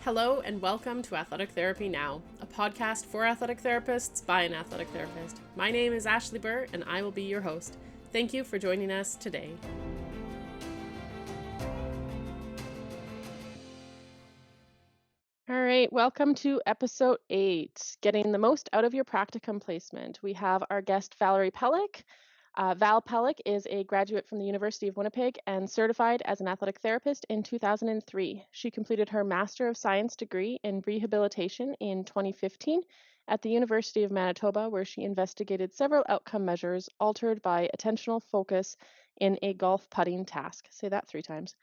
Hello and welcome to Athletic Therapy Now, a podcast for athletic therapists by an athletic therapist. My name is Ashley Burr and I will be your host. Thank you for joining us today. All right, welcome to episode 8, Getting the Most Out of Your Practicum Placement. We have our guest Val Pelleck. Val Pelleck is a graduate from the University of Winnipeg and certified as an athletic therapist in 2003. She completed her Master of Science degree in Rehabilitation in 2015 at the University of Manitoba, where she investigated several outcome measures altered by attentional focus in a golf putting task. Say that 3 times.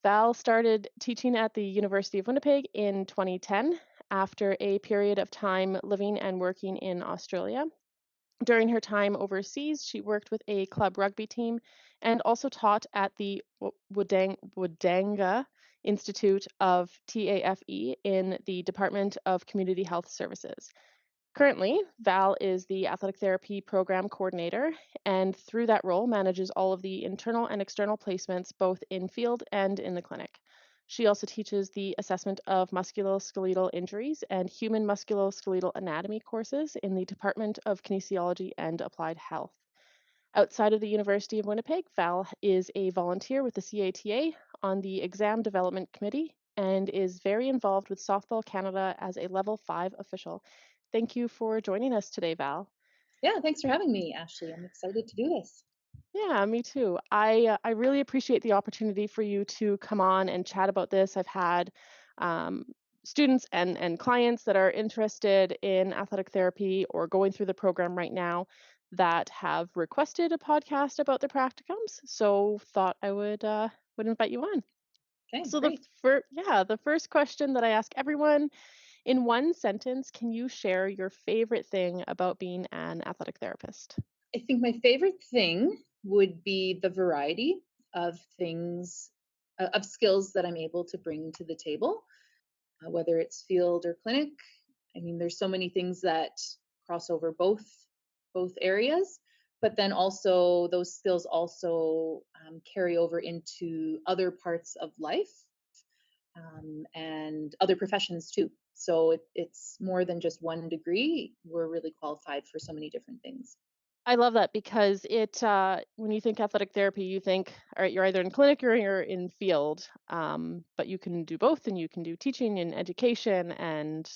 Val started teaching at the University of Winnipeg in 2010 after a period of time living and working in Australia. During her time overseas, she worked with a club rugby team and also taught at the Wodonga Institute of TAFE in the Department of Community Health Services. Currently, Val is the athletic therapy program coordinator, and through that role manages all of the internal and external placements both in field and in the clinic. She also teaches the assessment of musculoskeletal injuries and human musculoskeletal anatomy courses in the Department of Kinesiology and Applied Health. Outside of the University of Winnipeg, Val is a volunteer with the CATA on the Exam Development Committee and is very involved with Softball Canada as a Level 5 official. Thank you for joining us today, Val. Yeah, thanks for having me, Ashley. I'm excited to do this. Yeah, me too. I really appreciate the opportunity for you to come on and chat about this. I've had students and clients that are interested in athletic therapy or going through the program right now that have requested a podcast about their practicums. So thought I would invite you on. Okay, So great. the first question that I ask everyone, in one sentence, can you share your favorite thing about being an athletic therapist? I think my favorite thing would be the variety of things, of skills that I'm able to bring to the table, whether it's field or clinic. I mean, there's so many things that cross over both areas, but then also those skills also carry over into other parts of life and other professions too. So it's more than just one degree. We're really qualified for so many different things. I love that because when you think athletic therapy, you think, all right, you're either in clinic or you're in field, but you can do both, and you can do teaching and education and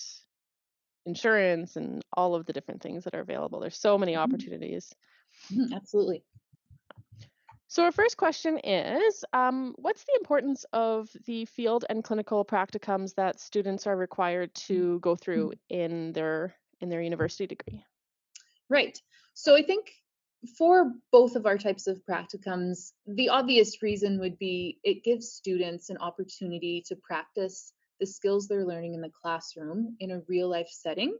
insurance and all of the different things that are available. There's so many Mhm, opportunities. absolutely. So our first question is, what's the importance of the field and clinical practicums that students are required to go through in their university degree? Right. So I think for both of our types of practicums, the obvious reason would be it gives students an opportunity to practice the skills they're learning in the classroom in a real life setting,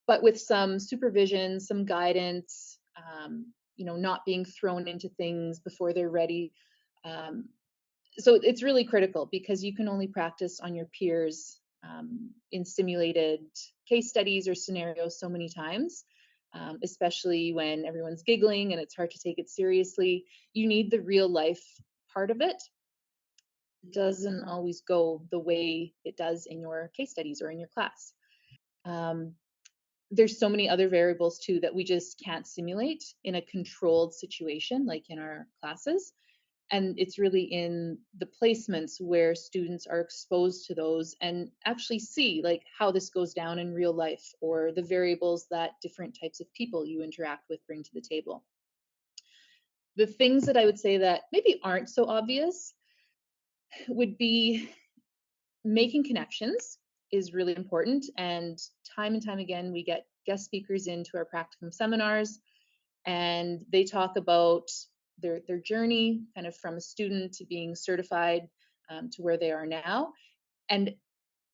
but with some supervision, some guidance, not being thrown into things before they're ready. Um, so it's really critical because you can only practice on your peers in simulated case studies or scenarios so many times, especially when everyone's giggling and it's hard to take it seriously. You need the real life part of it. Doesn't always go the way it does in your case studies or in your class. Um, there's so many other variables too that we just can't simulate in a controlled situation like in our classes, and it's really in the placements where students are exposed to those and actually see like how this goes down in real life or the variables that different types of people you interact with bring to the table. The things that I would say that maybe aren't so obvious would be making connections is really important, and time again we get guest speakers into our practicum seminars and they talk about their journey kind of from a student to being certified to where they are now. And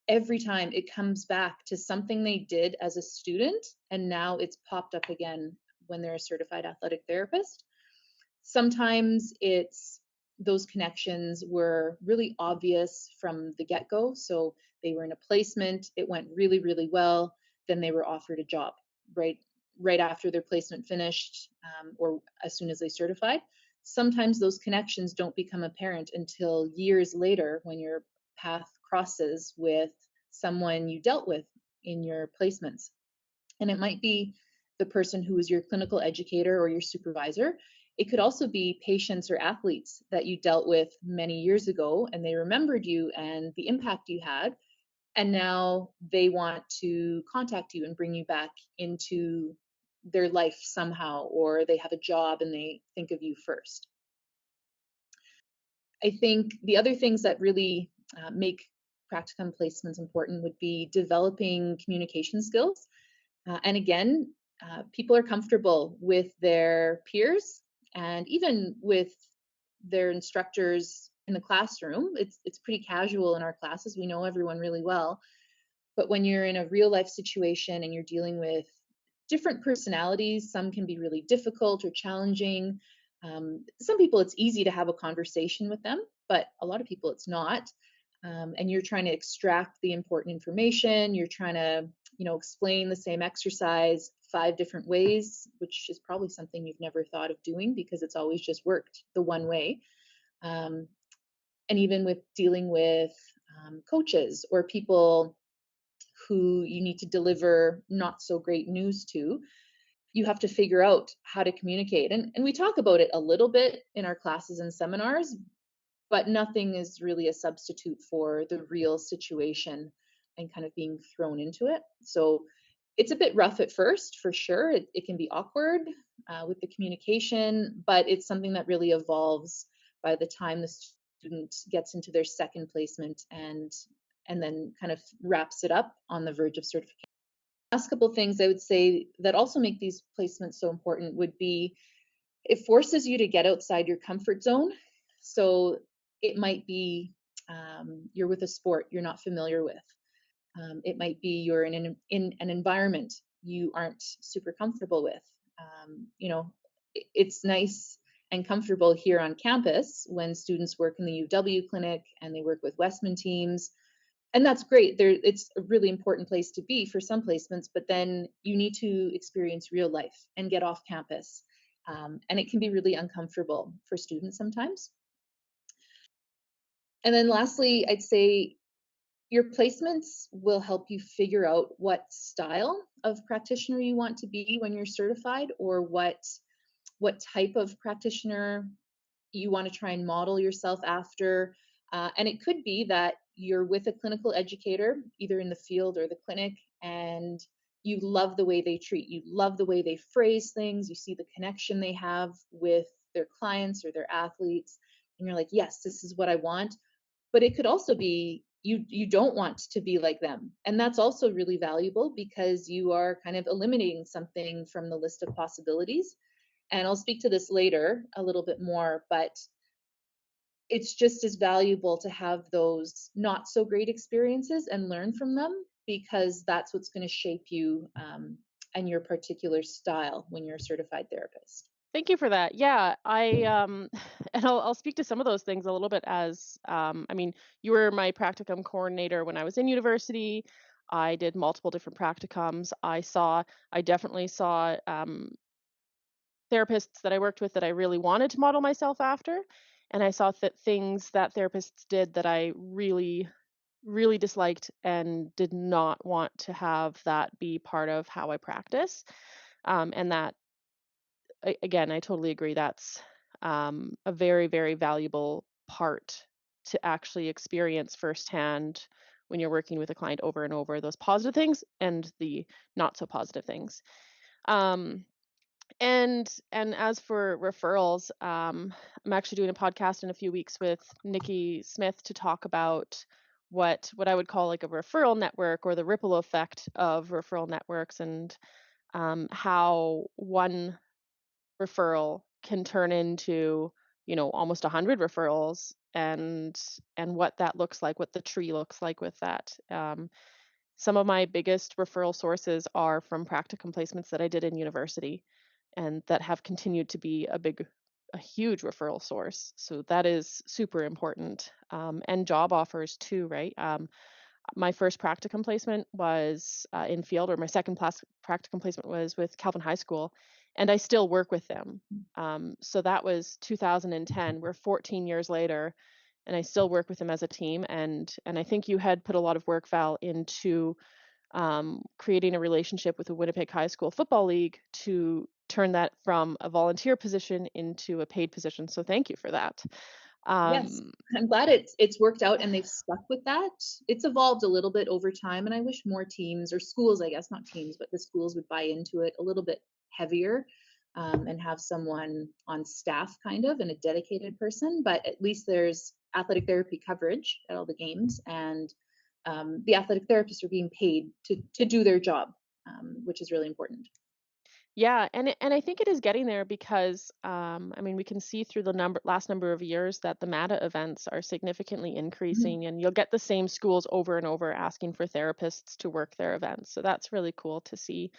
every time it comes back to something they did as a student and now it's popped up again when they're a certified athletic therapist. Sometimes it's those connections were really obvious from the get-go. So they were in a placement, it went really, really well, then they were offered a job right after their placement finished, or as soon as they certified. Sometimes those connections don't become apparent until years later when your path crosses with someone you dealt with in your placements. And it might be the person who was your clinical educator or your supervisor. It could also be patients or athletes that you dealt with many years ago and they remembered you and the impact you had. And now they want to contact you and bring you back into their life somehow, or they have a job and they think of you first. I think the other things that really make practicum placements important would be developing communication skills. And again, people are comfortable with their peers and even with their instructors in the classroom. It's pretty casual in our classes. We know everyone really well. But when you're in a real life situation and you're dealing with different personalities, some can be really difficult or challenging. Some people, it's easy to have a conversation with them, but a lot of people, it's not. And you're trying to extract the important information. You're trying to, explain the same exercise 5 different ways, which is probably something you've never thought of doing because it's always just worked the one way. And even with dealing with coaches or people who you need to deliver not so great news to, you have to figure out how to communicate. And we talk about it a little bit in our classes and seminars, but nothing is really a substitute for the real situation and kind of being thrown into it. So it's a bit rough at first, for sure. It can be awkward with the communication, but it's something that really evolves by the time the student gets into their second placement and then kind of wraps it up on the verge of certification. Last couple of things I would say that also make these placements so important would be it forces you to get outside your comfort zone. So it might be you're with a sport you're not familiar with. It might be you're in an environment you aren't super comfortable with. It's nice and comfortable here on campus when students work in the UW clinic and they work with Westman teams. And that's great. It's a really important place to be for some placements, but then you need to experience real life and get off campus. And it can be really uncomfortable for students sometimes. And then lastly, I'd say your placements will help you figure out what style of practitioner you want to be when you're certified, or what type of practitioner you want to try and model yourself after. And it could be that you're with a clinical educator, either in the field or the clinic, and you love the way they treat you, love the way they phrase things, you see the connection they have with their clients or their athletes, and you're like, yes, this is what I want. But it could also be you don't want to be like them. And that's also really valuable because you are kind of eliminating something from the list of possibilities. And I'll speak to this later a little bit more, but it's just as valuable to have those not so great experiences and learn from them, because that's what's going to shape you and your particular style when you're a certified therapist. Thank you for that. Yeah, and I'll speak to some of those things a little bit as, you were my practicum coordinator when I was in university. I did multiple different practicums. I definitely saw therapists that I worked with that I really wanted to model myself after, and I saw things that therapists did that I really, really disliked and did not want to have that be part of how I practice. And that again, I totally agree. That's a very, very valuable part to actually experience firsthand when you're working with a client over and over, those positive things and the not so positive things. Um, and as for referrals, I'm actually doing a podcast in a few weeks with Nikki Smith to talk about what I would call like a referral network, or the ripple effect of referral networks, and how one referral can turn into, almost 100 referrals, and what that looks like, what the tree looks like with that. Some of my biggest referral sources are from practicum placements that I did in university, and that have continued to be a huge referral source. So that is super important. And job offers too, right? My first practicum placement was in field, or my second practicum placement was with Calvin High School, and I still work with them. So that was 2010. We're 14 years later, and I still work with them as a team. And I think you had put a lot of work, Val, into creating a relationship with the Winnipeg High School Football League to turn that from a volunteer position into a paid position. So thank you for that. Yes, Um, I'm glad it's worked out and they've stuck with that. It's evolved a little bit over time, and I wish more teams or schools, I guess not teams, but the schools would buy into it a little bit heavier, and have someone on staff kind of and a dedicated person. But at least there's athletic therapy coverage at all the games, and the athletic therapists are being paid to do their job, which is really important. Yeah, and I think it is getting there because I mean we can see through the last number of years that the MATA events are significantly Mhm. increasing, and you'll get the same schools over and over asking for therapists to work their events. So that's really cool to see,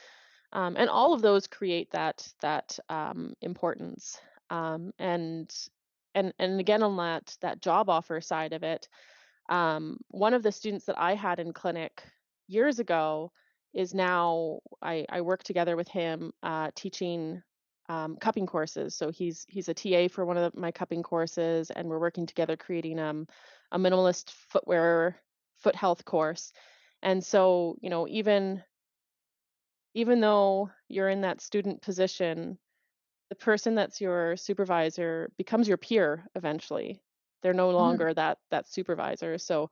and all of those create that importance. And again on that job offer side of it, one of the students that I had in clinic years ago is now I work together with him teaching cupping courses. So he's a TA for one of my cupping courses, and we're working together creating a minimalist foot health course. And so even though you're in that student position, the person that's your supervisor becomes your peer eventually. They're no Mhm. longer that supervisor. So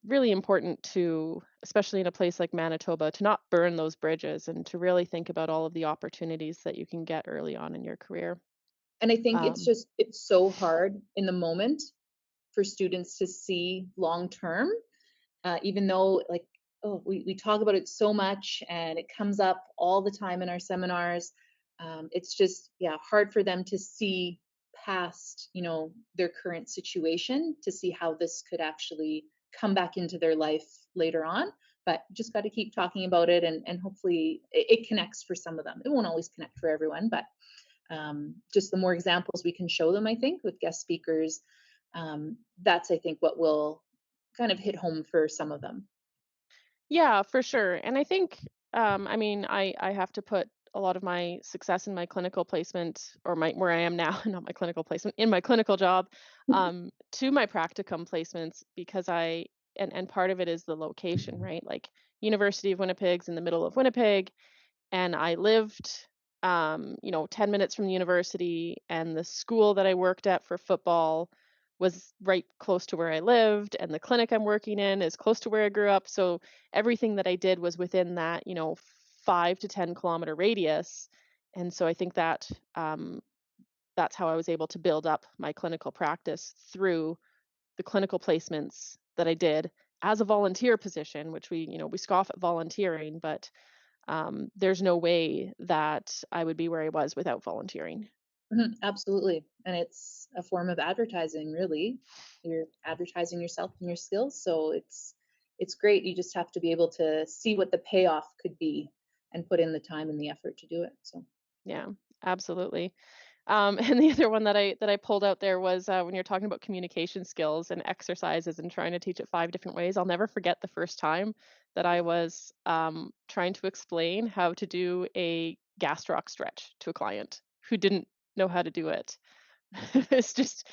really important to, especially in a place like Manitoba, to not burn those bridges and to really think about all of the opportunities that you can get early on in your career. And I think Um, it's so hard in the moment for students to see long term, even though like, oh, we talk about it so much and it comes up all the time in our seminars. It's just, yeah, hard for them to see past, their current situation, to see how this could actually come back into their life later on. But just got to keep talking about it, and hopefully it connects for some of them. It won't always connect for everyone, but just the more examples we can show them, I think, with guest speakers, that's, I think, what will kind of hit home for some of them. yeah, for sure. And I think, I mean, I have to put a lot of my success in my clinical placement, or my where I am now, not my clinical placement, in my clinical job, to my practicum placements because and part of it is the location, right? Like University of Winnipeg's in the middle of Winnipeg, and I lived 10 minutes from the university, and the school that I worked at for football was right close to where I lived, and the clinic I'm working in is close to where I grew up. So everything that I did was within that 5 to 10 kilometer radius. And so I think that's how I was able to build up my clinical practice through the clinical placements that I did as a volunteer position, which we scoff at volunteering, but there's no way that I would be where I was without volunteering. Mhm, absolutely. And it's a form of advertising, really. You're advertising yourself and your skills. So it's great. You just have to be able to see what the payoff could be and put in the time and the effort to do it. So Yeah, absolutely. And the other one that I pulled out there was when you're talking about communication skills and exercises and trying to teach it 5 different ways. I'll never forget the first time that I was trying to explain how to do a gastroc stretch to a client who didn't know how to do it. It's just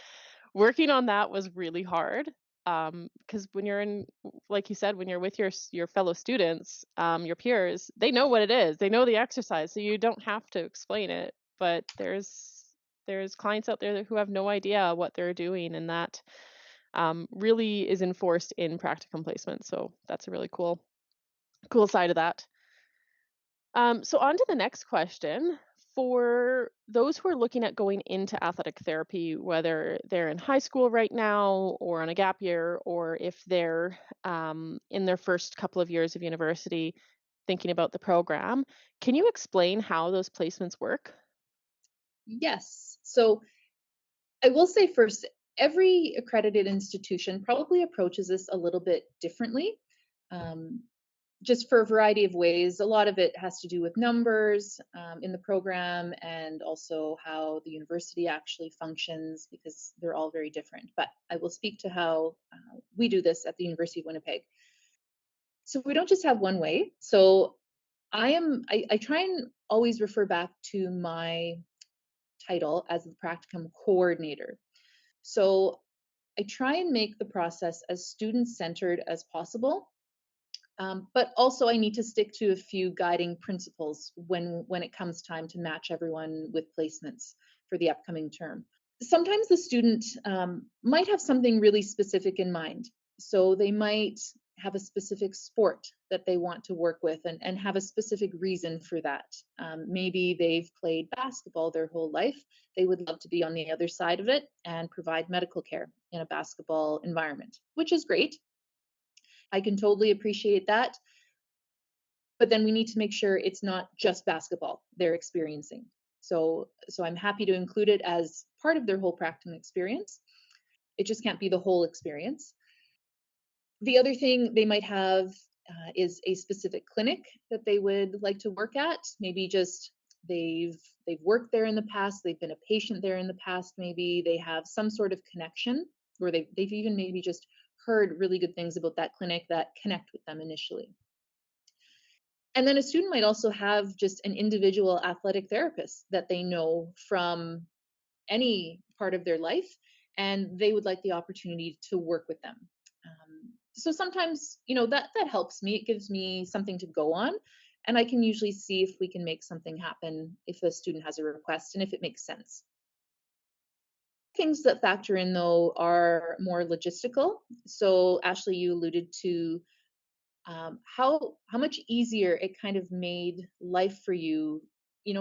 working on that was really hard, because when you're like you said, when you're with your fellow students, your peers, they know what it is. They know the exercise, so you don't have to explain it. But there's clients out there who have no idea what they're doing, and that really is enforced in practicum placement. So that's a really cool side of that. So on to the next question. For those who are looking at going into athletic therapy, whether they're in high school right now or on a gap year, or if they're in their first couple of years of university thinking about the program, can you explain how those placements work? yes. So I will say first, every accredited institution probably approaches this a little bit differently. Um, just for a variety of ways. A lot of it has to do with numbers in the program, and also how the university actually functions, because they're all very different. But I will speak to how we do this at the University of Winnipeg. So we don't just have one way. So I try and always refer back to my title as the practicum coordinator. So I try and make the process as student-centered as possible. But also I need to stick to a few guiding principles when it comes time to match everyone with placements for the upcoming term. Sometimes the student might have something really specific in mind. So they might have a specific sport that they want to work with and have a specific reason for that. Maybe they've played basketball their whole life. They would love to be on the other side of it and provide medical care in a basketball environment, which is great. I can totally appreciate that. But then we need to make sure it's not just basketball they're experiencing. So I'm happy to include it as part of their whole practicum experience. It just can't be the whole experience. The other thing they might have is a specific clinic that they would like to work at. Maybe just they've worked there in the past, they've been a patient there in the past, maybe they have some sort of connection, or they've even maybe just heard really good things about that clinic that connect with them initially. And then a student might also have just an individual athletic therapist that they know from any part of their life, and they would like the opportunity to work with them. So sometimes, that helps me. It gives me something to go on, and I can usually see if we can make something happen if a student has a request and if it makes sense. Things that factor in, though, are more logistical. So, Ashley, you alluded to how much easier it kind of made life for you,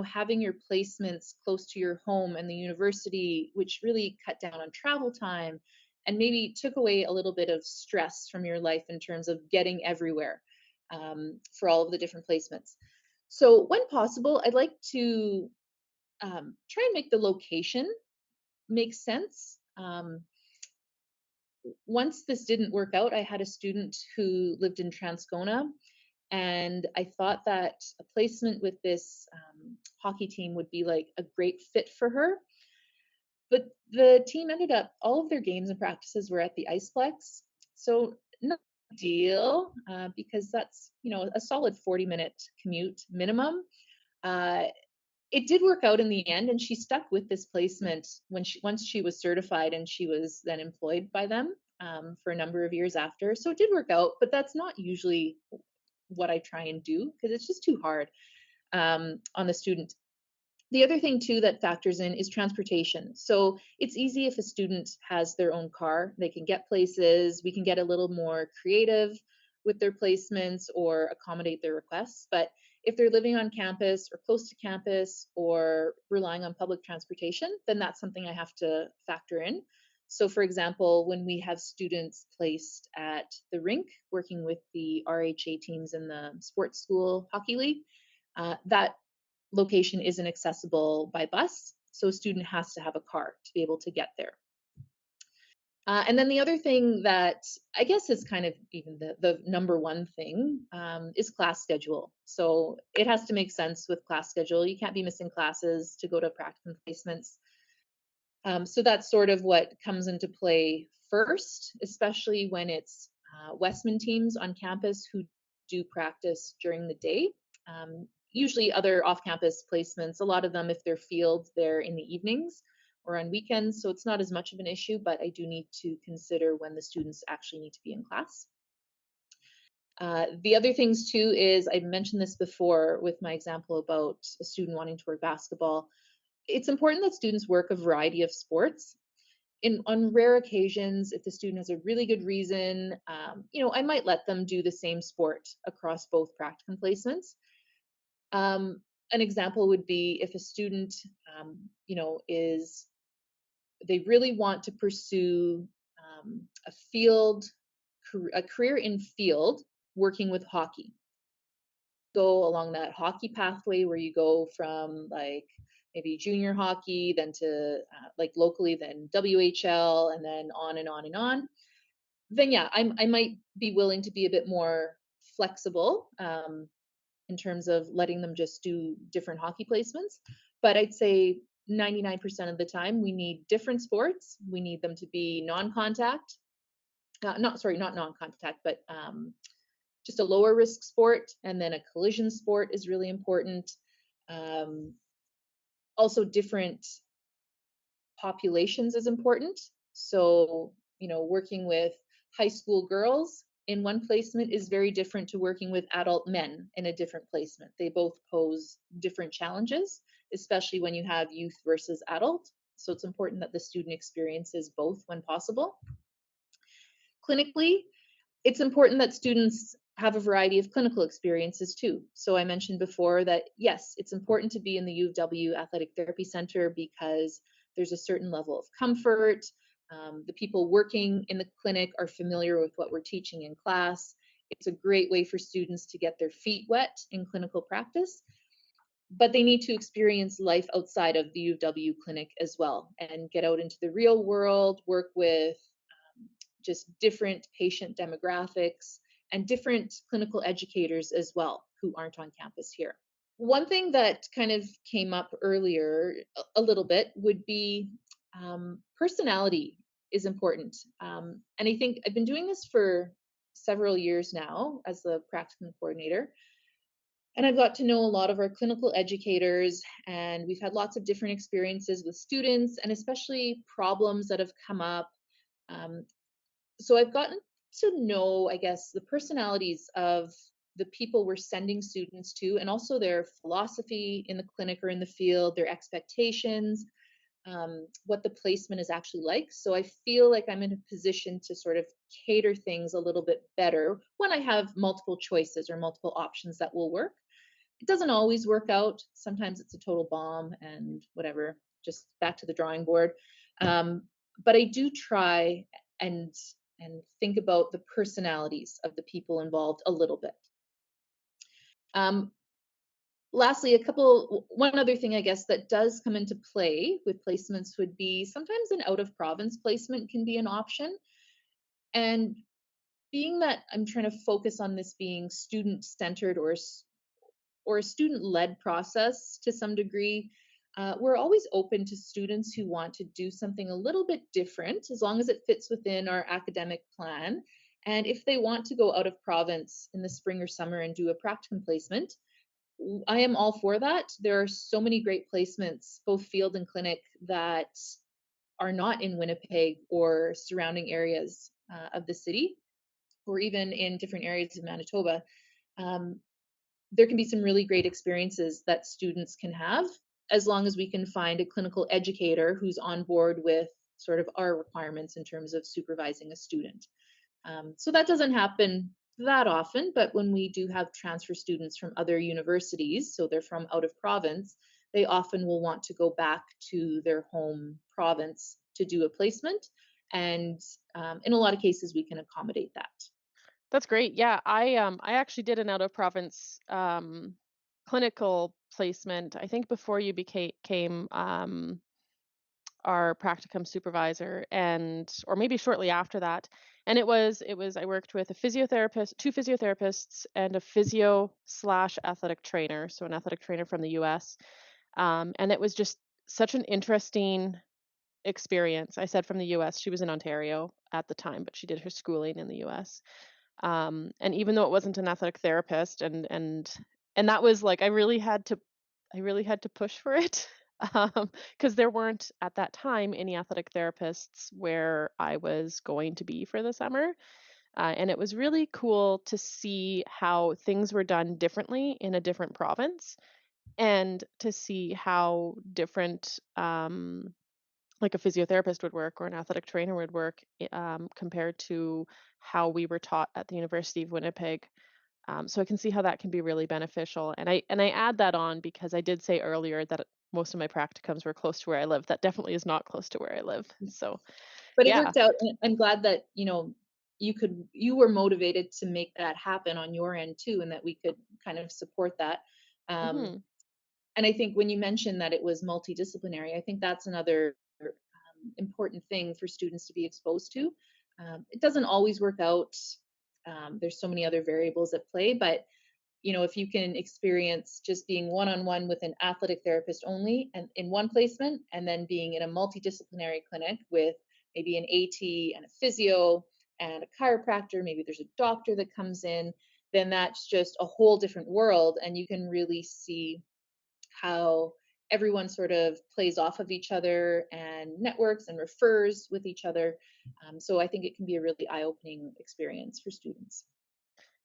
having your placements close to your home and the university, which really cut down on travel time and maybe took away a little bit of stress from your life in terms of getting everywhere for all of the different placements. So when possible, I'd like to try and make the location make sense. Once this didn't work out, I had a student who lived in Transcona, and I thought that a placement with this hockey team would be like a great fit for her. But the team ended up, all of their games and practices were at the Iceplex. So not a deal, because that's, a solid 40-minute commute minimum. Uh, it did work out in the end, and she stuck with this placement once she was certified, and she was then employed by them for a number of years after. So it did work out, but that's not usually what I try and do because it's just too hard on the student. The other thing too that factors in is transportation. So it's easy if a student has their own car, they can get places, we can get a little more creative with their placements or accommodate their requests. But if they're living on campus or close to campus or relying on public transportation, then that's something I have to factor in. So for example, when we have students placed at the rink working with the RHA teams in the sports school hockey league, that location isn't accessible by bus, so a student has to have a car to be able to get there. And then the other thing that I guess is kind of even the number one thing is class schedule. So it has to make sense with class schedule. You can't be missing classes to go to practicum placements. So that's sort of what comes into play first, especially when it's Westman teams on campus who do practice during the day. Usually other off-campus placements, a lot of them, if they're field, they're in the evenings or on weekends, so it's not as much of an issue, but I do need to consider when the students actually need to be in class. The other things too is, I mentioned this before with my example about a student wanting to work basketball. It's important that students work a variety of sports. On rare occasions, if the student has a really good reason, I might let them do the same sport across both practicum placements. An example would be if a student, they really want to pursue a career in field working with hockey. Go along that hockey pathway where you go from like maybe junior hockey, then to like locally, then WHL, and then on and on and on. Then yeah, I might be willing to be a bit more flexible in terms of letting them just do different hockey placements. But I'd say 99% of the time we need different sports. We need them to be non-contact, not non-contact, but just a lower risk sport. And then a collision sport is really important. Also different populations is important. So, working with high school girls in one placement is very different to working with adult men in a different placement. They both pose different challenges, especially when you have youth versus adult. So it's important that the student experiences both when possible. Clinically, it's important that students have a variety of clinical experiences too. So I mentioned before that, yes, it's important to be in the U of W Athletic Therapy Center because there's a certain level of comfort. The people working in the clinic are familiar with what we're teaching in class. It's a great way for students to get their feet wet in clinical practice, but they need to experience life outside of the U of W clinic as well and get out into the real world, work with just different patient demographics and different clinical educators as well who aren't on campus here. One thing that kind of came up earlier a little bit would be personality is important. And I think I've been doing this for several years now as the practicum coordinator. And I've got to know a lot of our clinical educators, and we've had lots of different experiences with students and especially problems that have come up. Um, so I've gotten to know, I guess, the personalities of the people we're sending students to, and also their philosophy in the clinic or in the field, their expectations, what the placement is actually like. So I feel like I'm in a position to sort of cater things a little bit better when I have multiple choices or multiple options that will work. It doesn't always work out. Sometimes it's a total bomb and whatever, just back to the drawing board. But I do try and think about the personalities of the people involved a little bit. Lastly, one other thing I guess that does come into play with placements would be sometimes an out of province placement can be an option. And being that I'm trying to focus on this being student centered or a student led process to some degree, we're always open to students who want to do something a little bit different as long as it fits within our academic plan. And if they want to go out of province in the spring or summer and do a practicum placement, I am all for that. There are so many great placements, both field and clinic, that are not in Winnipeg or surrounding areas of the city, or even in different areas of Manitoba. There can be some really great experiences that students can have as long as we can find a clinical educator who's on board with sort of our requirements in terms of supervising a student. So that doesn't happen that often, but when we do have transfer students from other universities, so they're from out of province, they often will want to go back to their home province to do a placement. And in a lot of cases, we can accommodate that. That's great. Yeah, I actually did an out of province clinical placement. I think before you became our practicum supervisor, and or maybe shortly after that. And it was I worked with a physiotherapist, two physiotherapists, and a physio slash athletic trainer, so an athletic trainer from the US. And it was just such an interesting experience. I said from the US. She was in Ontario at the time, but she did her schooling in the US. And even though it wasn't an athletic therapist, and that was like I really had to push for it, because there weren't at that time any athletic therapists where I was going to be for the summer. And it was really cool to see how things were done differently in a different province, and to see how different, like a physiotherapist would work or an athletic trainer would work, compared to how we were taught at the University of Winnipeg. So I can see how that can be really beneficial. And I add that on because I did say earlier that most of my practicums were close to where I live. That definitely is not close to where I live. So But it yeah. worked out, and I'm glad that you were motivated to make that happen on your end too, and that we could kind of support that. Um, Hmm. and I think when you mentioned that it was multidisciplinary, I think that's another important thing for students to be exposed to. It doesn't always work out. There's so many other variables at play, but if you can experience just being one-on-one with an athletic therapist only and in one placement, and then being in a multidisciplinary clinic with maybe an AT and a physio and a chiropractor, maybe there's a doctor that comes in, then that's just a whole different world. And you can really see how everyone sort of plays off of each other and networks and refers with each other. So I think it can be a really eye-opening experience for students.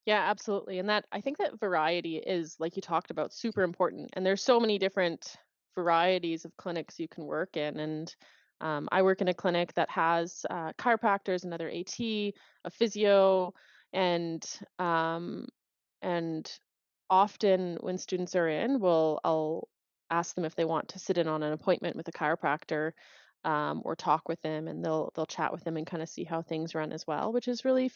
Yeah, absolutely. And that I think that variety is, like you talked about, super important. And there's so many different varieties of clinics you can work in. And I work in a clinic that has chiropractors, another AT, a physio, and um, and often when students are in, I'll ask them if they want to sit in on an appointment with a chiropractor, or talk with them, and they'll chat with them and kind of see how things run as well, which is really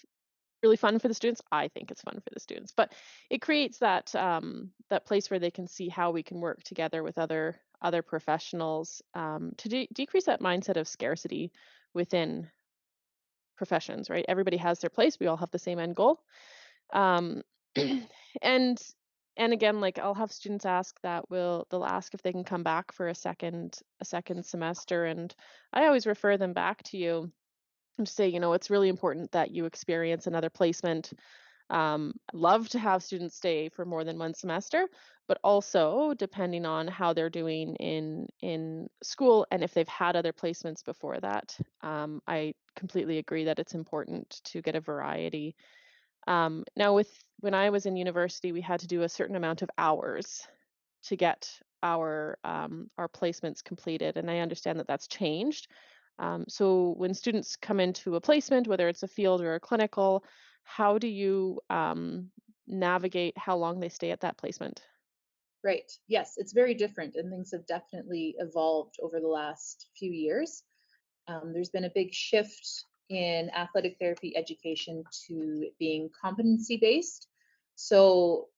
fun for the students. I think it's fun for the students, but it creates that place where they can see how we can work together with other professionals, to decrease that mindset of scarcity within professions. Right? Everybody has their place. We all have the same end goal. Um, and and again, like I'll have students ask that they'll ask if they can come back for a second semester, and I always refer them back to you and say, it's really important that you experience another placement. Love to have students stay for more than one semester, but also depending on how they're doing in school and if they've had other placements before that. I completely agree that it's important to get a variety. Now, with when I was in university, we had to do a certain amount of hours to get our placements completed, and I understand that that's changed. So when students come into a placement, whether it's a field or a clinical, how do you navigate how long they stay at that placement? Right. Yes, it's very different, and things have definitely evolved over the last few years. There's been a big shift in athletic therapy education to it being competency based. So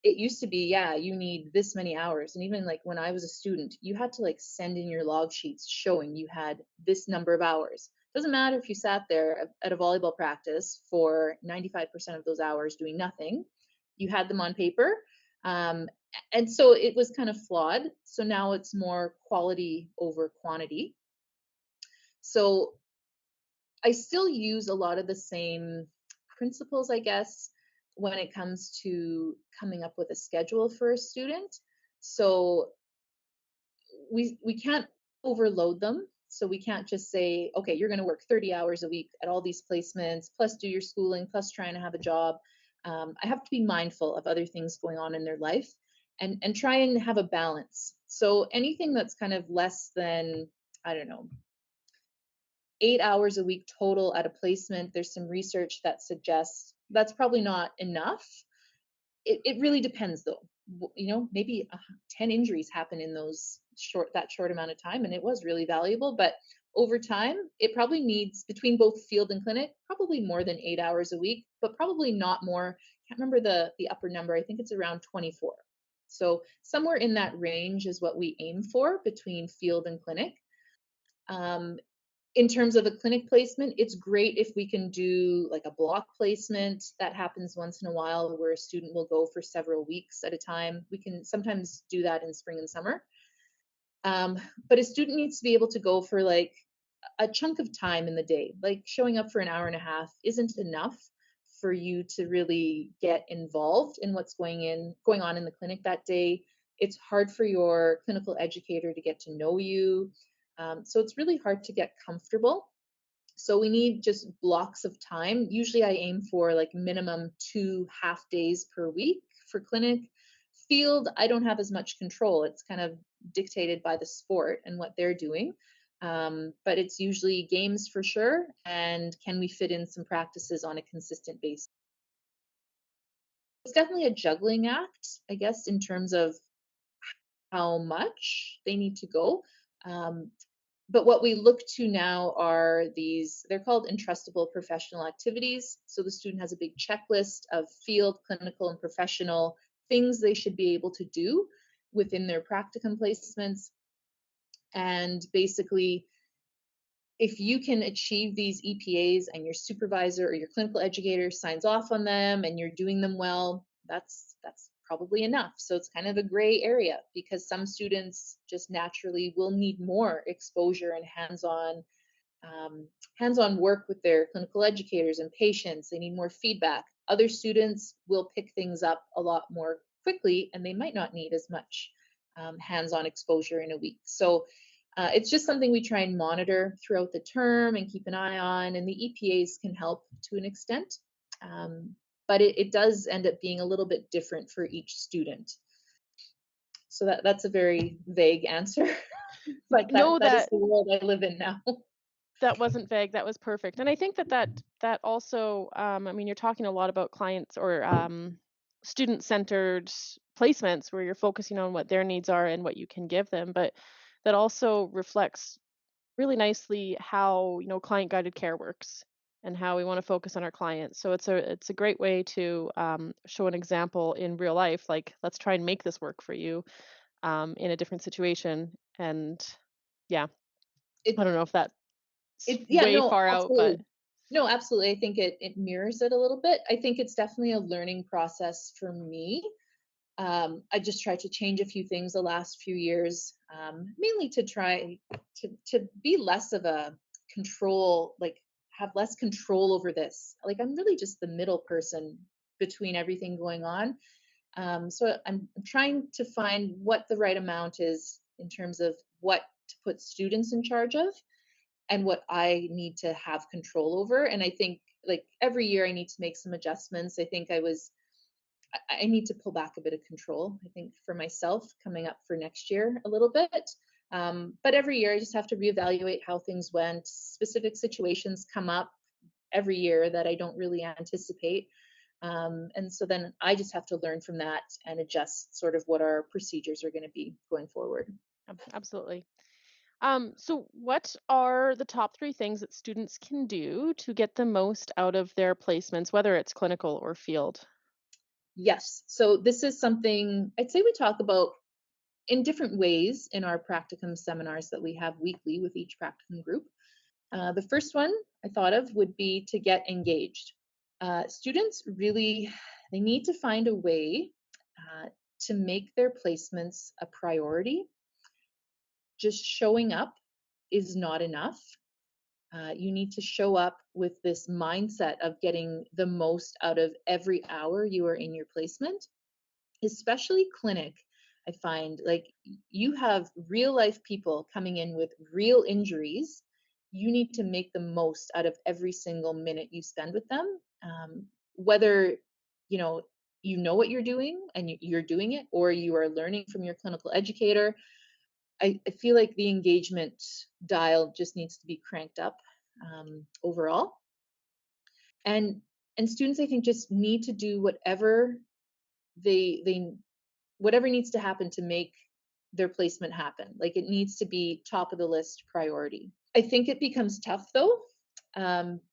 it used to be, yeah, you need this many hours. And even like when I was a student, you had to like send in your log sheets showing you had this number of hours. Doesn't matter if you sat there at a volleyball practice for 95% of those hours doing nothing, you had them on paper. Um, and so it was kind of flawed. So now it's more quality over quantity. So I still use a lot of the same principles, I guess, when it comes to coming up with a schedule for a student. So we can't overload them. So we can't just say, okay, you're going to work 30 hours a week at all these placements, plus do your schooling, plus trying to have a job. I have to be mindful of other things going on in their life and try and have a balance. So anything that's kind of less than, I don't know, 8 hours a week total at a placement, there's some research that suggests that's probably not enough. It really depends though. Maybe 10 injuries happen in that short amount of time, and it was really valuable. But over time, it probably needs, between both field and clinic, probably more than 8 hours a week, but probably not more. Can't remember the upper number. I think it's around 24. So somewhere in that range is what we aim for between field and clinic. Um, in terms of a clinic placement, it's great if we can do like a block placement. That happens once in a while where a student will go for several weeks at a time. We can sometimes do that in spring and summer. But a student needs to be able to go for like a chunk of time in the day. Like showing up for an hour and a half isn't enough for you to really get involved in what's going on in the clinic that day. It's hard for your clinical educator to get to know you. So it's really hard to get comfortable. So we need just blocks of time. Usually I aim for like minimum 2 half days per week for clinic. Field, I don't have as much control. It's kind of dictated by the sport and what they're doing. But it's usually games for sure. And can we fit in some practices on a consistent basis? It's definitely a juggling act, I guess, in terms of how much they need to go. Um, but what we look to now are they're called entrustable professional activities. So the student has a big checklist of field, clinical, and professional things they should be able to do within their practicum placements. And basically, if you can achieve these EPAs and your supervisor or your clinical educator signs off on them and you're doing them well, that's probably enough. So it's kind of a gray area because some students just naturally will need more exposure and hands-on work with their clinical educators and patients. They need more feedback. Other students will pick things up a lot more quickly and they might not need as much hands-on exposure in a week. So it's just something we try and monitor throughout the term and keep an eye on, and the EPAs can help to an extent. But it does end up being a little bit different for each student. So that's a very vague answer, but No, that is the world I live in now. that wasn't vague. That was perfect. And I think that also, I mean, you're talking a lot about clients or student-centered placements where you're focusing on what their needs are and what you can give them, but that also reflects really nicely how, client-guided care works and how we want to focus on our clients. So it's a great way to show an example in real life. Like, let's try and make this work for you in a different situation. And yeah, I It don't know if that's yeah, way no, far out, but absolutely. No, absolutely. I think it mirrors it a little bit. I think it's definitely a learning process for me. I just tried to change a few things the last few years, mainly to try to be less of a control, like have less control over this. Like I'm really just the middle person between everything going on. So I'm trying to find what the right amount is in terms of what to put students in charge of and what I need to have control over. And I think like every year I need to make some adjustments. I think I need to pull back a bit of control, I think, for myself coming up for next year a little bit. But every year I just have to reevaluate how things went. Specific situations come up every year that I don't really anticipate. And so then I just have to learn from that and adjust sort of what our procedures are going to be going forward. absolutely. So what are the top three things that students can do to get the most out of their placements, whether it's clinical or field? Yes. So this is something I'd say we talk about in different ways in our practicum seminars that we have weekly with each practicum group. The first one I thought of would be to get engaged. Students really, they need to find a way to make their placements a priority. Just showing up is not enough. You need to show up with this mindset of getting the most out of every hour you are in your placement, especially clinic. I find like you have real life people coming in with real injuries. You need to make the most out of every single minute you spend with them, whether you know you know what you're doing and you're doing it, or you are learning from your clinical educator. I feel like the engagement dial just needs to be cranked up overall, and students I think just need to do whatever they whatever needs to happen to make their placement happen. Like it needs to be top of the list priority. I think it becomes tough though,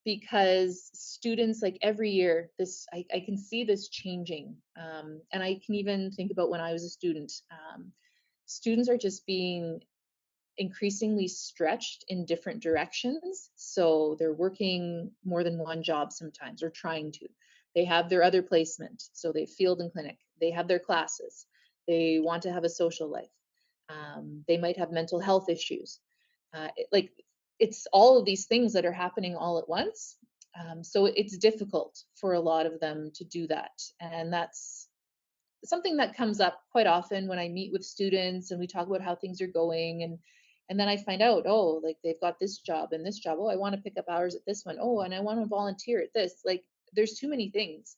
because students like every year, I can see this changing. And I can even think about when I was a student. Students are just being increasingly stretched in different directions. So they're working more than one job sometimes, or trying to. They have their other placement, so they field and clinic. They have their classes. They want to have a social life. They might have mental health issues. Like it's all of these things that are happening all at once. So it's difficult for a lot of them to do that, and that's something that comes up quite often when I meet with students and we talk about how things are going, and then I find out, oh, like they've got this job and this job. Oh, I want to pick up hours at this one. Oh, and I want to volunteer at this. Like there's too many things.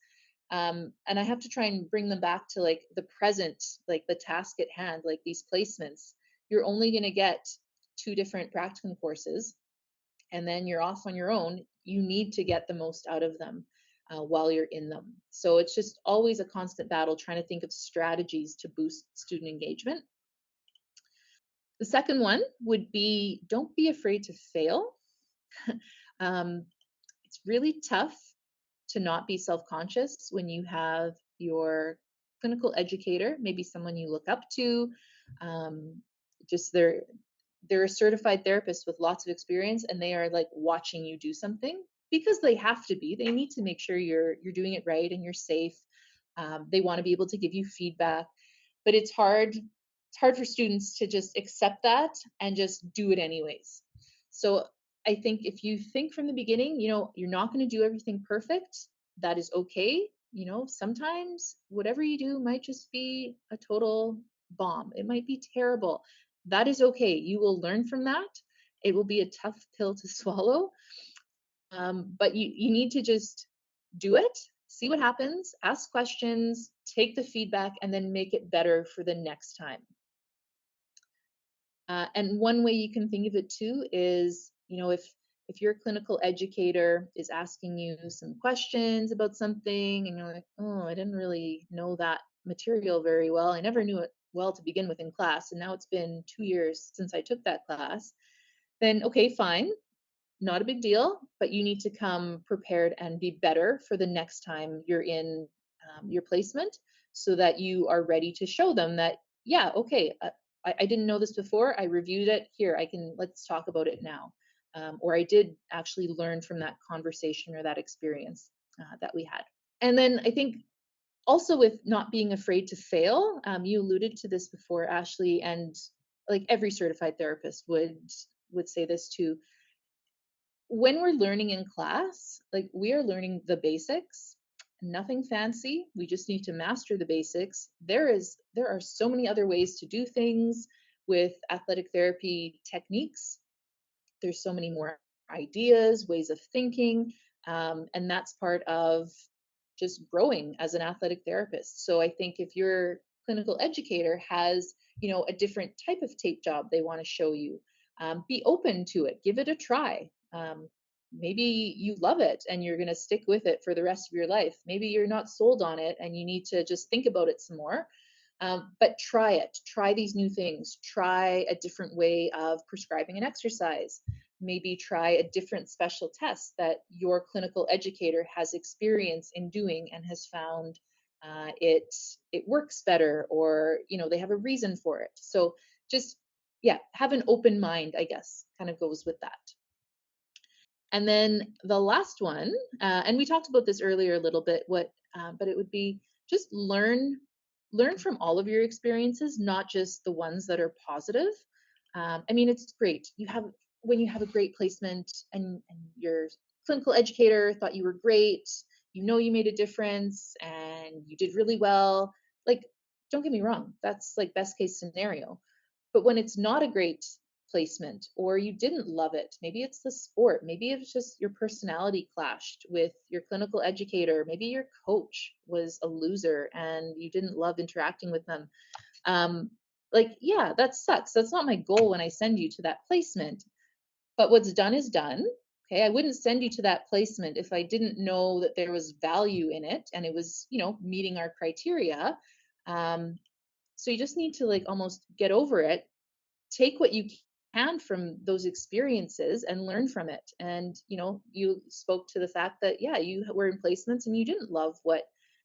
And I have to try and bring them back to like the present, like the task at hand, like these placements. You're only going to get two different practicum courses and then you're off on your own. You need to get the most out of them while you're in them. So it's just always a constant battle trying to think of strategies to boost student engagement. The second one would be don't be afraid to fail. um, it's really tough to not be self-conscious when you have your clinical educator, maybe someone you look up to, just they're a certified therapist with lots of experience and they are like watching you do something because they have to be. They need to make sure you're doing it right and you're safe. They want to be able to give you feedback, but it's hard. It's hard for students to just accept that and just do it anyways. So I think if you think from the beginning, you're not going to do everything perfect. That is okay. Sometimes whatever you do might just be a total bomb. It might be terrible. That is okay. You will learn from that. It will be a tough pill to swallow, but you need to just do it, see what happens, ask questions, take the feedback, and then make it better for the next time. And one way you can think of it too is, if your clinical educator is asking you some questions about something and you're like, oh, I didn't really know that material very well. I never knew it well to begin with in class, and now it's been 2 years since I took that class. Then okay, fine, not a big deal, but you need to come prepared and be better for the next time you're in your placement, so that you are ready to show them that, yeah, okay, I didn't know this before. I reviewed it. Here, let's talk about it now. Or I did actually learn from that conversation or that experience that we had. And then I think also with not being afraid to fail, you alluded to this before, Ashley, and like every certified therapist would say this too. When we're learning in class, like we are learning the basics, nothing fancy. We just need to master the basics. There are so many other ways to do things with athletic therapy techniques. There's so many more ideas, ways of thinking, and that's part of just growing as an athletic therapist. So I think if your clinical educator has, a different type of tape job they want to show you, be open to it, give it a try. Maybe you love it and you're going to stick with it for the rest of your life. Maybe you're not sold on it and you need to just think about it some more. But try it. Try these new things. Try a different way of prescribing an exercise. Maybe try a different special test that your clinical educator has experience in doing and has found it works better, or they have a reason for it. So just, yeah, have an open mind, I guess, kind of goes with that. And then the last one, and we talked about this earlier a little bit, but it would be just learn from all of your experiences, not just the ones that are positive. I mean, it's great. When you have a great placement and your clinical educator thought you were great, you made a difference and you did really well. Like, don't get me wrong, that's like best case scenario. But when it's not a great placement, or you didn't love it, maybe it's the sport, maybe it's just your personality clashed with your clinical educator, maybe your coach was a loser and you didn't love interacting with them. Yeah, that sucks. That's not my goal when I send you to that placement. But what's done is done. Okay, I wouldn't send you to that placement if I didn't know that there was value in it and it was, meeting our criteria. So you just need to like almost get over it, take what you can from those experiences and learn from it. And you spoke to the fact that, yeah, you were in placements and you didn't love what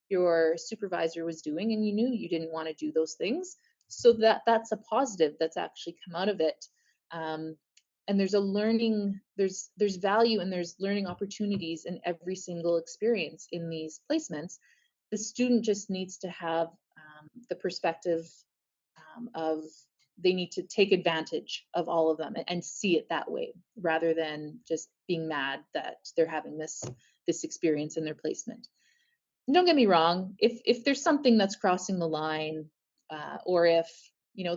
your supervisor was doing and you knew you didn't want to do those things. So that's a positive that's actually come out of it. And there's a learning, there's value and there's learning opportunities in every single experience in these placements. The student just needs to have the perspective of they need to take advantage of all of them and see it that way, rather than just being mad that they're having this experience in their placement. And don't get me wrong, if there's something that's crossing the line, or if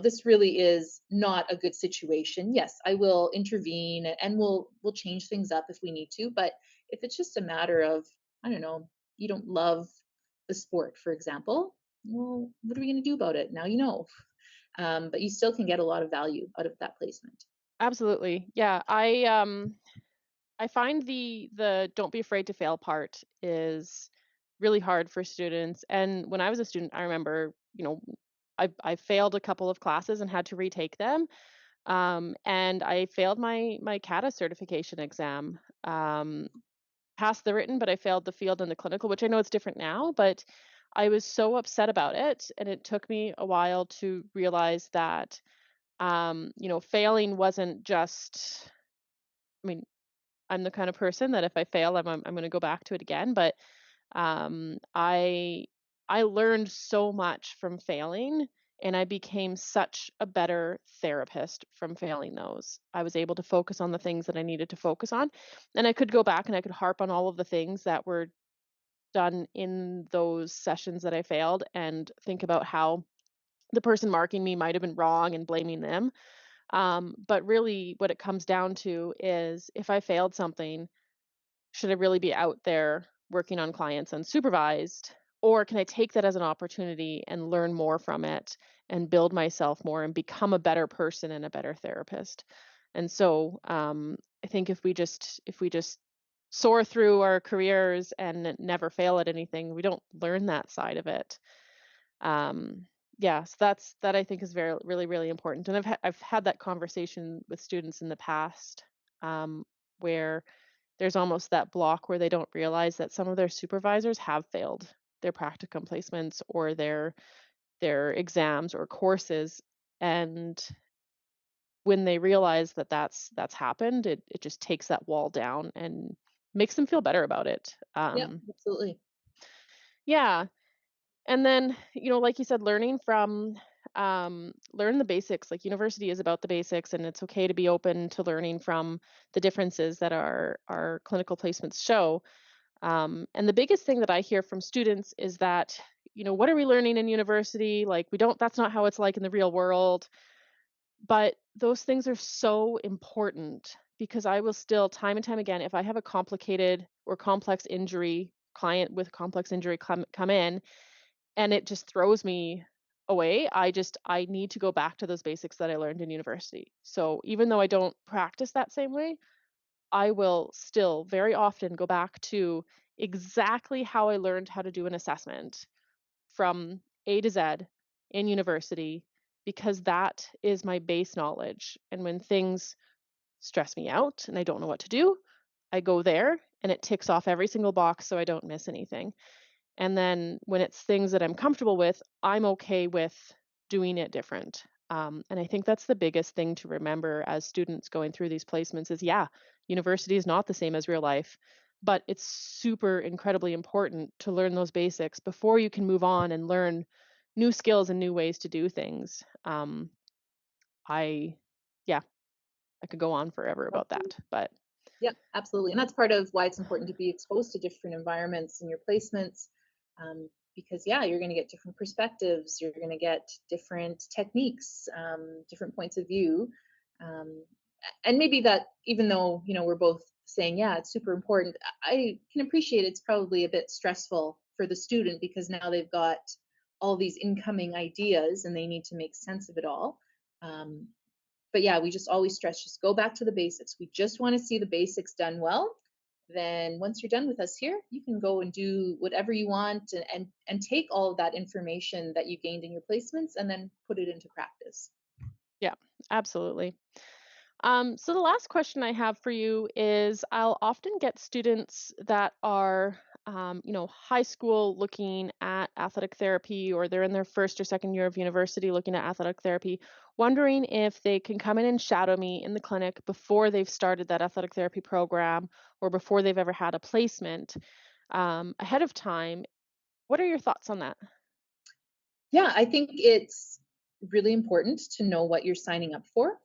this really is not a good situation, yes, I will intervene and we'll change things up if we need to. But if it's just a matter of, I don't know, you don't love the sport, for example, well, what are we going to do about it? Now but you still can get a lot of value out of that placement. Absolutely. Yeah. I find the don't be afraid to fail part is really hard for students. And when I was a student, I remember, I failed a couple of classes and had to retake them. And I failed my CATA certification exam. Passed the written, but I failed the field and the clinical, which I know it's different now, but I was so upset about it. And it took me a while to realize that, failing wasn't just, I mean, I'm the kind of person that if I fail, I'm going to go back to it again. But um, I I learned so much from failing, and I became such a better therapist from failing those. I was able to focus on the things that I needed to focus on, and I could go back and I could harp on all of the things that were done in those sessions that I failed, and think about how the person marking me might have been wrong and blaming them. But really, what it comes down to is if I failed something, should I really be out there working on clients unsupervised? Or can I take that as an opportunity and learn more from it and build myself more and become a better person and a better therapist? And so I think if we just soar through our careers and never fail at anything, we don't learn that side of it. Um, yeah, so that I think is very really really important. And I've had that conversation with students in the past, where there's almost that block where they don't realize that some of their supervisors have failed their practicum placements or their exams or courses, and when they realize that that's happened, it just takes that wall down and makes them feel better about it. Yeah, absolutely. Yeah, and then, like you said, learn the basics. Like university is about the basics, and it's okay to be open to learning from the differences that our clinical placements show. And the biggest thing that I hear from students is that, what are we learning in university? Like, that's not how it's like in the real world. But those things are so important because I will still, time and time again, if I have a complicated or complex injury, client with complex injury come in, and it just throws me away, I need to go back to those basics that I learned in university. So even though I don't practice that same way, I will still very often go back to exactly how I learned how to do an assessment from A to Z in university because that is my base knowledge. And when things stress me out and I don't know what to do, I go there and it ticks off every single box so I don't miss anything. And then when it's things that I'm comfortable with, I'm okay with doing it different. And I think that's the biggest thing to remember as students going through these placements is yeah, university is not the same as real life, but it's super incredibly important to learn those basics before you can move on and learn new skills and new ways to do things. I, yeah, I could go on forever about that, but Yeah, absolutely. And that's part of why it's important to be exposed to different environments in your placements. Because, yeah, you're going to get different perspectives, you're going to get different techniques, different points of view. Um, and maybe that, even though, we're both saying, yeah, it's super important, I can appreciate it's probably a bit stressful for the student because now they've got all these incoming ideas and they need to make sense of it all. Um, but yeah, we just always stress just go back to the basics. We just want to see the basics done well. Then once you're done with us here, you can go and do whatever you want and take all of that information that you gained in your placements and then put it into practice. yeah, absolutely. So the last question I have for you is I'll often get students that are, high school looking at athletic therapy, or they're in their first or second year of university looking at athletic therapy, wondering if they can come in and shadow me in the clinic before they've started that athletic therapy program or before they've ever had a placement ahead of time. What are your thoughts on that? Yeah, I think it's really important to know what you're signing up for.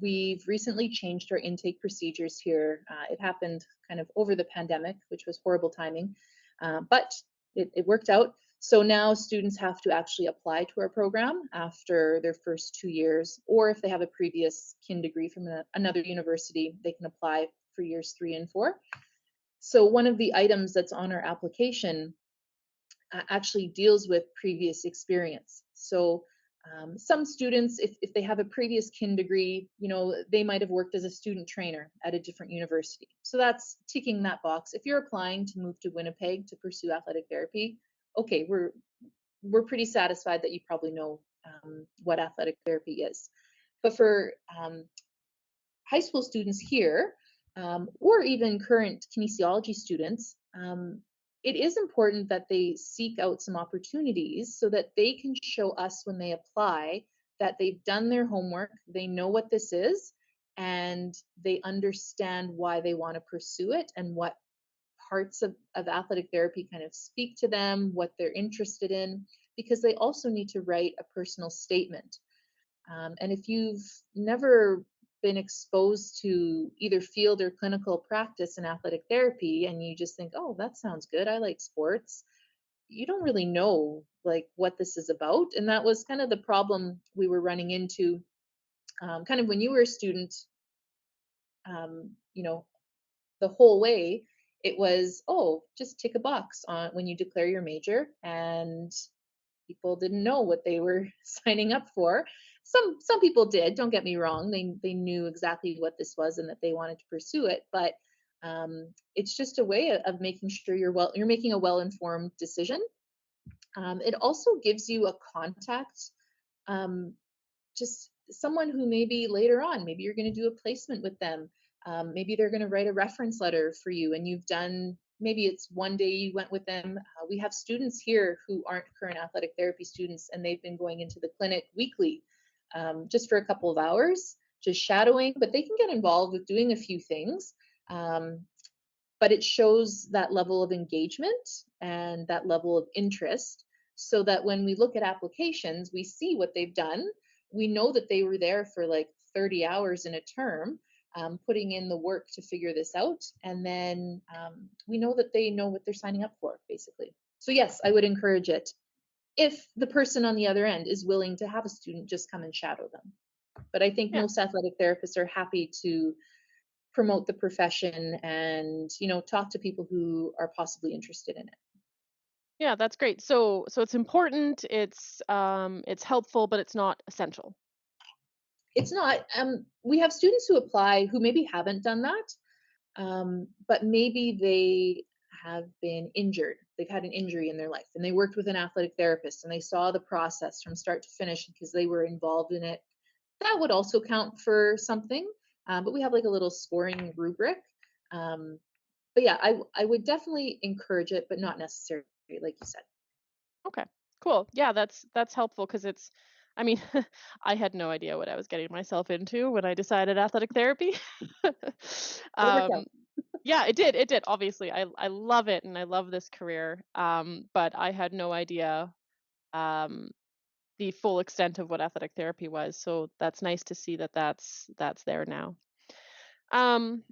We've recently changed our intake procedures here. It happened kind of over the pandemic, which was horrible timing, but it worked out. So now students have to actually apply to our program after their first 2 years, or if they have a previous kin degree from another university, they can apply for years 3 and 4. So one of the items that's on our application actually deals with previous experience. So some students, if they have a previous kin degree, they might have worked as a student trainer at a different university. So that's ticking that box. If you're applying to move to Winnipeg to pursue athletic therapy, okay, we're pretty satisfied that you probably know what athletic therapy is. But for high school students here, or even current kinesiology students, it is important that they seek out some opportunities so that they can show us when they apply that they've done their homework, they know what this is, and they understand why they want to pursue it and what parts of athletic therapy kind of speak to them, what they're interested in, because they also need to write a personal statement. And if you've never been exposed to either field or clinical practice in athletic therapy and you just think, oh, that sounds good, I like sports, you don't really know like what this is about. And that was kind of the problem we were running into, kind of when you were a student, you know, the whole way. It was, oh, just tick a box on when you declare your major, and people didn't know what they were signing up for. Some people did, don't get me wrong. They knew exactly what this was and that they wanted to pursue it, but it's just a way of making sure you're making a well-informed decision. It also gives you a contact, um, just someone who maybe later on, maybe you're going to do a placement with them. Maybe they're going to write a reference letter for you, and you've done, maybe it's one day you went with them. We have students here who aren't current athletic therapy students, and they've been going into the clinic weekly, just for a couple of hours, just shadowing, but they can get involved with doing a few things. Um, but it shows that level of engagement and that level of interest, so that when we look at applications, we see what they've done. We know that they were there for like 30 hours in a term, putting in the work to figure this out. And then we know that they know what they're signing up for, basically. So, yes, I would encourage it if the person on the other end is willing to have a student just come and shadow them. But I think Yeah. most athletic therapists are happy to promote the profession and, talk to people who are possibly interested in it. Yeah, that's great. So it's important, it's helpful, but it's not essential. It's not. We have students who apply who maybe haven't done that, but maybe they have been injured. They've had an injury in their life, and they worked with an athletic therapist, and they saw the process from start to finish because they were involved in it. That would also count for something, but we have like a little scoring rubric. Um, but yeah, I would definitely encourage it, but not necessarily, like you said. Okay. Cool. Yeah, that's helpful because it's I mean, I had no idea what I was getting myself into when I decided athletic therapy. But it worked um out. yeah, it did. Obviously, I love it and I love this career. But I had no idea um the full extent of what athletic therapy was. So that's nice to see that that's there now. Um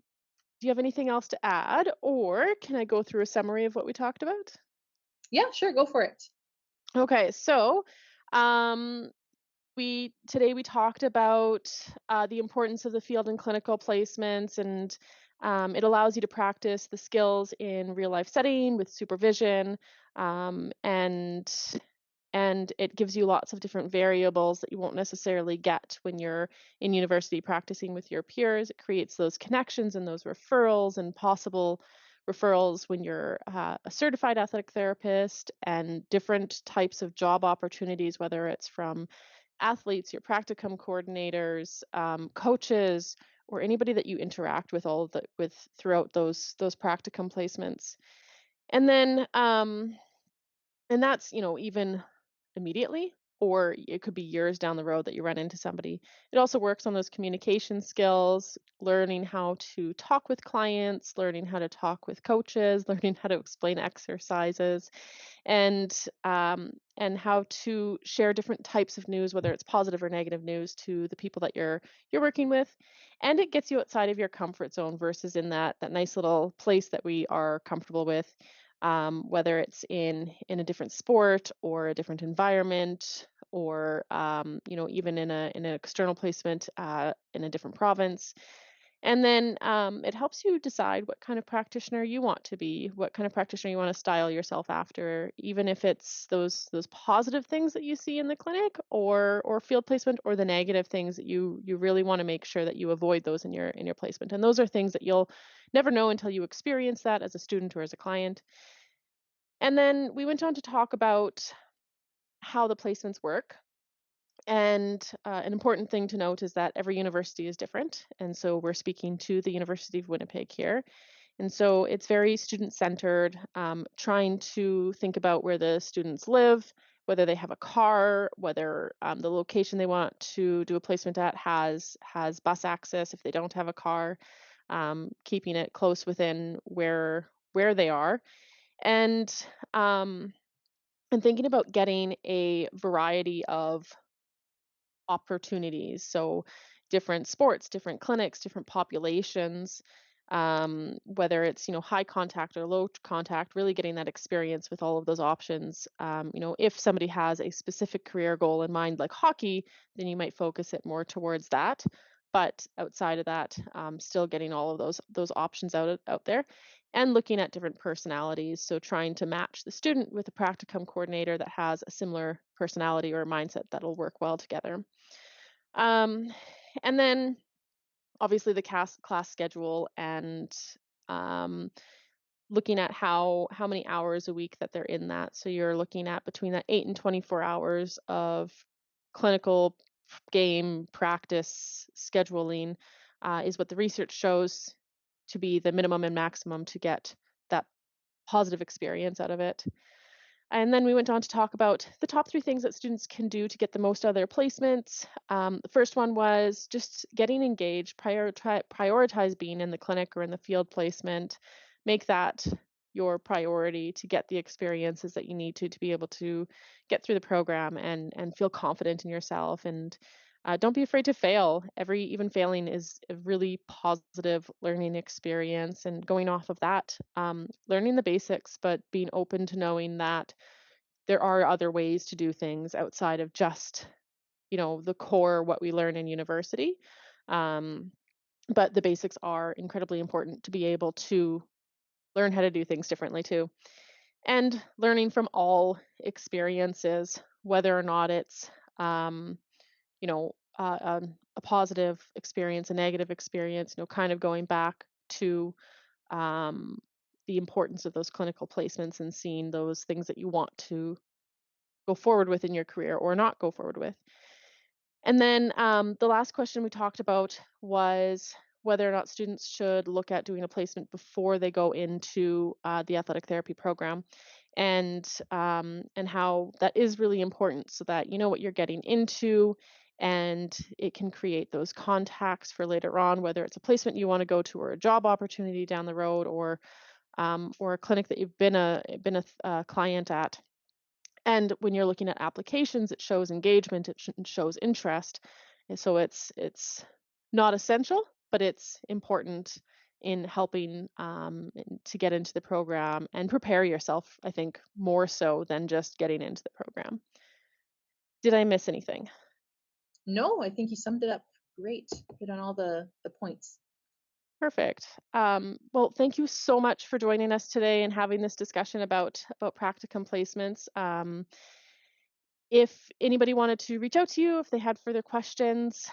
do you have anything else to add, or can I go through a summary of what we talked about? Yeah, sure, go for it. Okay, so um, we talked about the importance of the field and clinical placements, and it allows you to practice the skills in real life setting with supervision, um, and and it gives you lots of different variables that you won't necessarily get when you're in university practicing with your peers. It creates those connections and those referrals and possible referrals when you're a certified athletic therapist, and different types of job opportunities, whether it's from athletes, your practicum coordinators, coaches, or anybody that you interact with all of the with throughout those practicum placements. And then and that's, even immediately, or it could be years down the road that you run into somebody. It also works on those communication skills, learning how to talk with clients, learning how to talk with coaches, learning how to explain exercises, and how to share different types of news, whether it's positive or negative news, to the people that you're working with. And it gets you outside of your comfort zone versus in that nice little place that we are comfortable with, whether it's in a different sport or a different environment, or even in an external placement in a different province. And then it helps you decide what kind of practitioner you want to be, what kind of practitioner you want to style yourself after, even if it's those positive things that you see in the clinic, or field placement, or the negative things that you really want to make sure that you avoid those in your placement. And those are things that you'll never know until you experience that as a student or as a client. And then we went on to talk about how the placements work. And an important thing to note is that every university is different. And so we're speaking to the University of Winnipeg here. And so it's very student centered, trying to think about where the students live, whether they have a car, whether the location they want to do a placement at has bus access if they don't have a car, keeping it close within where they are. And um, and thinking about getting a variety of opportunities. So different sports, different clinics, different populations. whether it's, high contact or low contact, really getting that experience with all of those options. If somebody has a specific career goal in mind, like hockey, then you might focus it more towards that. But outside of that, still getting all of those options out there, and looking at different personalities. So trying to match the student with a practicum coordinator that has a similar personality or mindset that'll work well together. Um, and then obviously the class schedule, and um, looking at how many hours a week that they're in that. So you're looking at between that 8 and 24 hours of clinical game practice scheduling, is what the research shows to be the minimum and maximum to get that positive experience out of it. And then we went on to talk about the top 3 things that students can do to get the most out of their placements. The first one was just getting engaged, prioritize being in the clinic or in the field placement, make that your priority to get the experiences that you need to be able to get through the program and feel confident in yourself. And don't be afraid to fail. Even failing is a really positive learning experience. And going off of that, learning the basics, but being open to knowing that there are other ways to do things outside of just, the core, what we learn in university. Um, but the basics are incredibly important to be able to learn how to do things differently too. And learning from all experiences, whether or not it's, a positive experience, a negative experience, kind of going back to um, the importance of those clinical placements and seeing those things that you want to go forward with in your career or not go forward with. And then the last question we talked about was whether or not students should look at doing a placement before they go into the athletic therapy program, and how that is really important so that you know what you're getting into, and it can create those contacts for later on, whether it's a placement you want to go to or a job opportunity down the road, or a clinic that you've been a client at. And when you're looking at applications, it shows engagement, it shows interest. And so it's not essential, but it's important in helping to get into the program and prepare yourself, I think, more so than just getting into the program. Did I miss anything? No, I think you summed it up great. Hit on all the points. Perfect. Well, thank you so much for joining us today and having this discussion about practicum placements. If anybody wanted to reach out to you, if they had further questions,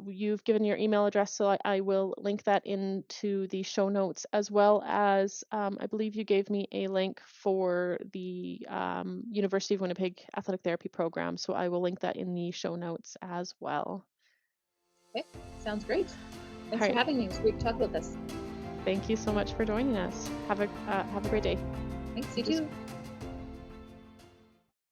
you've given your email address, so I will link that into the show notes, as well as I believe you gave me a link for the University of Winnipeg Athletic Therapy Program, so I will link that in the show notes as well. Okay, sounds great. All Thanks for right. having me. It was great to talk about this. Thank you so much for joining us. Have a great day. Thanks, you too.